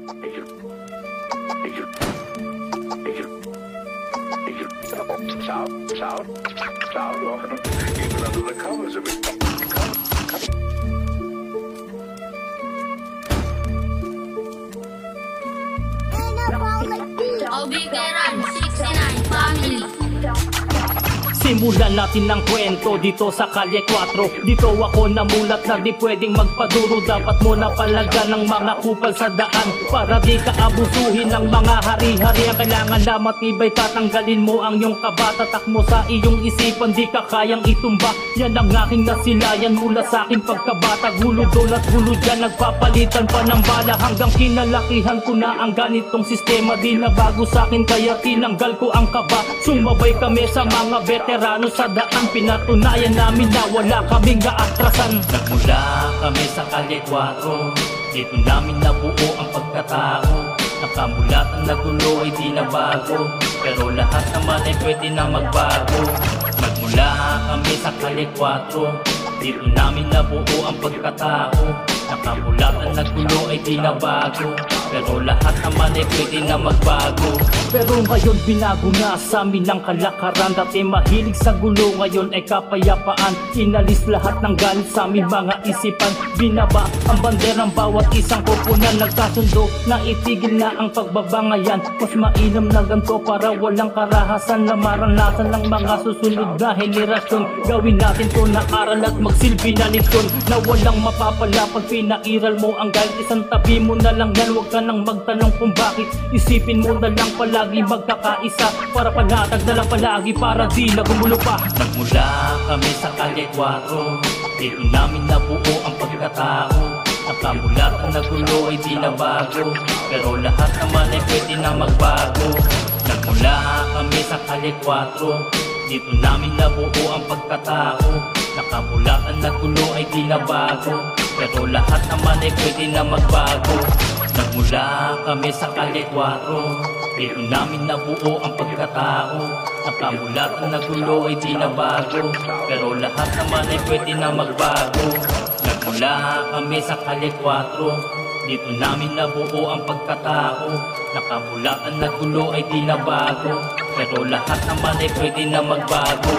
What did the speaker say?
Sound even under the covers of it. Obikeran 69 Family. Simulan natin ng kwento dito sa Kalye 4. Dito ako namulat na di pwedeng magpaduro. Dapat mo na palaga ng mga kupal sa daan para di ka abusuhin ng mga hari-hari. Ang kailangan na matibay, tatanggalin mo ang iyong kaba. Tatak mo sa iyong isipan, di ka kayang itumba. Yan ang aking nasilayan mula sa aking pagkabata. Gulo doon at gulo dyan, nagpapalitan pa ng bala. Hanggang kinalakihan ko na ang ganitong sistema. Di na bago sa akin kaya tinanggal ko ang kaba. Sumabay kami sa mga veterano sa daan. Pinatunayan namin na wala kaming naatrasan. Nagmula kami sa Kalye 4. Dito namin nabuo ang pagkatao. Nakamulat ang nagulo ay di na bago, pero lahat naman ay pwede na magbago. Nagmula kami sa Kalye 4. Dito namin nabuo ang pagkatao. Nakamulat ang nagulo ay di na bago, pero lahat naman ay pwede na magbago. Pero ngayon binago na sa amin ang kalakaran. Dati mahilig sa gulo, ngayon ay kapayapaan. Inalis lahat ng galit sa aming mga isipan. Binaba ang banderang bawat isang koponan. Nagkasundo na itigil na ang pagbabangayan. Mas mainam na ganito para walang karahasan na maranasan ng mga susunod na henerasyon. Gawin natin to na aral at magsilbi na leksyon na walang mapapala pag pinairal mo ang galit. Isang tabi mo na lang yan, huwag ka nang magtanong kung bakit. Isipin mo na lang palagi magkakaisa, para panatag na lang palagi para di na gumulo pa. Nagmula kami sa Kalye 4. Dito namin nabuo ang pagkatao. Nakamulat ang nagulo ay di na bago, pero lahat naman ay pwede na magbago. Nagmula kami sa Kalye 4. Dito namin nabuo ang pagkatao. Nakamulat ang nagulo ay di na bago, pero lahat naman ay pwede na magbago. Nagmula kami sa Kalye 4. Dito namin nabuo ang pagkatao. Nakamulat ang nagulo ay di na bago, pero lahat naman ay pwede na magbago. Nagmula kami sa Kalye 4. Dito namin nabuo ang pagkatao. Nakamulat ang nagulo ay di na bago, pero lahat naman ay pwede na magbago.